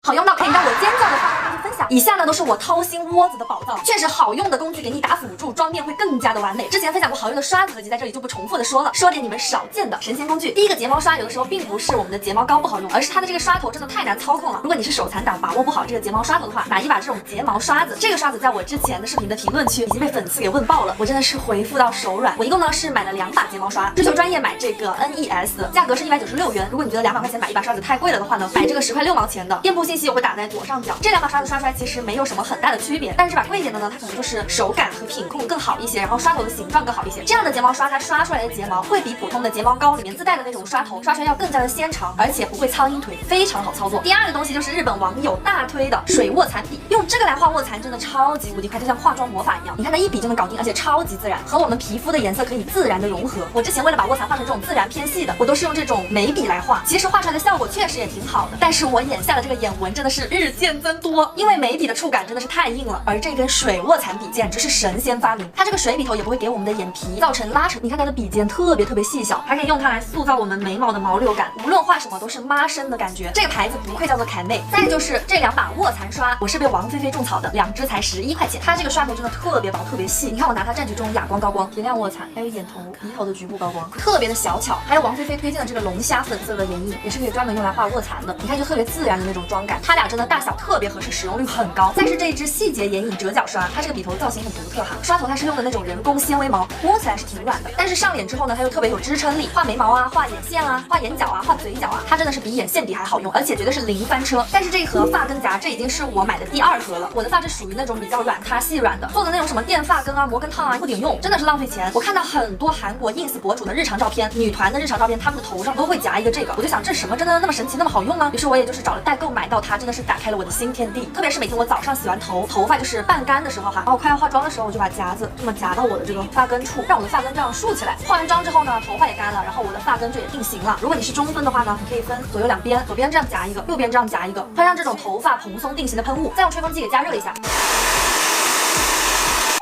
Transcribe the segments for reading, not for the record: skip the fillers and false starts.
好用到可以让我尖叫的化妆工具分享。以下呢都是我掏心窝子的宝藏，确实好用的工具给你打辅助，妆面会更加的完美。之前分享过好用的刷子合集，在这里就不重复的说了，说点你们少见的神仙工具。第一个睫毛刷，有的时候并不是我们的睫毛膏不好用，而是它的这个刷头真的太难操控了。如果你是手残党，把握不好这个睫毛刷头的话，买一把这种睫毛刷子。这个刷子在我之前的视频的评论区已经被粉丝给问爆了，我真的是回复到手软。我一共呢是买了2把睫毛刷，追求专业买这个 NES， 价格是196元。如果你觉得2百块钱买一把刷子太贵了的话呢，买这个10块6毛钱的，店铺信息我会打在左上角。这2把刷子刷出来其实没有什么很大的区别，但是这把贵一点的呢，它可能就是手感和品控更好一些，然后刷头的形状更好一些。这样的睫毛刷它刷出来的睫毛会比普通的睫毛膏里面自带的那种刷头刷出来要更加的纤长，而且不会苍蝇腿，非常好操作。第二个东西就是日本网友大推的水卧蚕笔，用这个来画卧蚕真的超级无敌快，就像化妆魔法一样。你看它一笔就能搞定，而且超级自然，和我们皮肤的颜色可以自然的融合。我之前为了把卧蚕画成这种自然偏细的，我都是用这种眉笔来画，其实画出来的效果确实也挺好的，但是我眼下的这个眼纹真的是日渐增多，因为眉笔的触感真的是太硬了，而这根水卧蚕笔简直是神仙发明。它这个水笔头也不会给我们的眼皮造成拉扯，你看它的笔尖特别细小，还可以用它来塑造我们眉毛的毛流感，无论画什么都是妈生的感觉。这个牌子不愧叫做凯内。再就是这2把卧蚕刷，我是被王菲菲种草的，2支才11块钱。它这个刷头真的特别薄特别细，你看我拿它蘸取这种哑光高光、提亮卧蚕，还有眼头、鼻头的局部高光，特别的小巧。还有王菲菲推荐的这个龙虾粉色的眼影，也是可以专门用来画卧蚕的，你看就特别自然的那种妆感。它俩真的大小特别合适，使用率很高。再是这一支细节眼影折角刷，它这个笔头造型很独特哈，刷头它是用的那种人工纤维毛，摸起来是挺软的，但是上脸之后呢，它又特别有支撑力，画眉毛啊、画眼线啊、画眼角啊、画嘴角啊，它真的是比眼线笔还好用，而且绝对是零翻车。但是这一盒发根夹，这已经是我买的第2盒了。我的发质属于那种比较软塌细软的，做的那种什么电发根啊、摩根烫啊不顶用，真的是浪费钱。我看到很多韩国 ins 博主的日常照片，女团的日常照片，他们的头上都会夹一个这个，我就想这什么真的那么神奇那么好用吗？于是我也就是找了代购买到它，真的是打开了我的新天地。特别是每天我早上洗完头，头发就是半干的时候哈，然后快要化妆的时候，我就把夹子这么夹到我的这个发根处，让我的发根这样竖起来。化完妆之后呢，头发也干了，然后我的发根就也定型了。如果你是中分的话呢，你可以分左右两边，左边这样夹一个，右边这样夹一个，喷上这种头发蓬松定型的喷雾，再用吹风机给加热一下。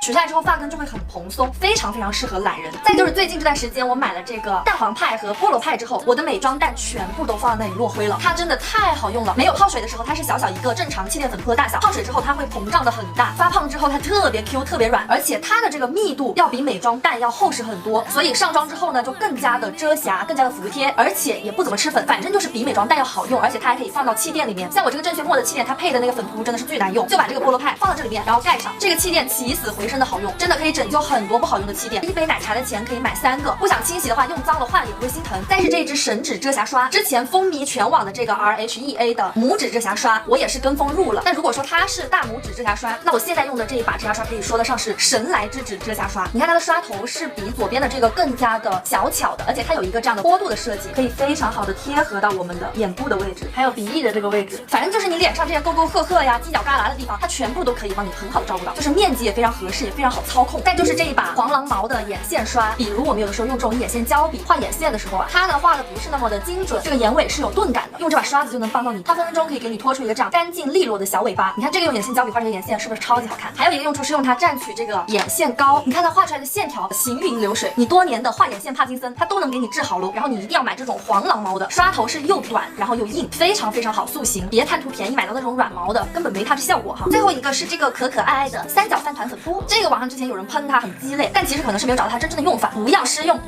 取下来之后发根就会很蓬松，非常适合懒人。再就是最近这段时间我买了这个蛋黄派和菠萝派之后，我的美妆蛋全部都放在那里落灰了。它真的太好用了，没有泡水的时候它是小小一个正常气垫粉扑的大小，泡水之后它会膨胀的很大，发胖之后它特别 Q 特别软，而且它的这个密度要比美妆蛋要厚实很多，所以上妆之后呢就更加的遮瑕，更加的服帖，而且也不怎么吃粉，反正就是比美妆蛋要好用，而且它还可以放到气垫里面。像我这个正确墨的气垫，它配的那个粉扑真的是巨难用，就把这个菠萝派放到这里面，然后盖上，这个气垫起死回生的好用，真的可以拯救很多不好用的气垫。一杯奶茶的钱可以买3个，不想清洗的话用脏了换也不会心疼。再是这支神指遮瑕刷，之前风靡全网的这个 RHEA 的拇指遮瑕刷，我也是跟风入了。但如果说它是大拇指遮瑕刷，那我现在用的这一把遮瑕刷可以说得上是神来之指遮瑕刷。你看它的刷头是比左边的这个更加的小巧的，而且它有一个这样的坡度的设计，可以非常好的贴合到我们的眼部的位置，还有鼻翼的这个位置，反正就是你脸上这些沟沟壑壑呀、犄角旮旯的地方，它全部都可以帮你很好的照顾到，就是面积也非常合适，也非常好操控。再就是这一把黄狼毛的眼线刷，比如我们有的时候用这种眼线胶笔画眼线的时候啊，它呢画的不是那么的精准，这个眼尾是有钝感的，用这把刷子就能帮到你，它分分钟可以给你拖出一个这样干净利落的小尾巴。你看这个用眼线胶笔画这个眼线是不是超级好看？还有一个用处是用它蘸取这个眼线膏，你看它画出来的线条行云流水，你多年的画眼线帕金森它都能给你治好喽。然后你一定要买这种黄狼毛的，刷头是又短然后又硬，非常好塑形，别贪图便宜买到那种软毛的，根本没它这效果哈。最后一个是这个可爱的三角饭团粉扑，这个网上之前有人喷它很鸡肋，但其实可能是没有找到它真正的用法，不要施用，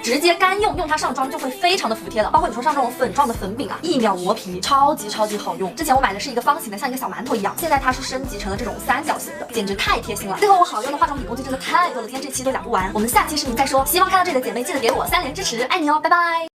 直接干用，用它上妆就会非常的服帖了。包括你说上这种粉状的粉饼啊，1秒磨皮，超级好用。之前我买的是一个方形的，像一个小馒头一样，现在它是升级成了这种3角形的，简直太贴心了。最后我好用的化妆品工具真的太多了，今天这期都讲不完，我们下期视频再说。希望看到这里的姐妹记得给我3连支持，爱你哦，拜拜。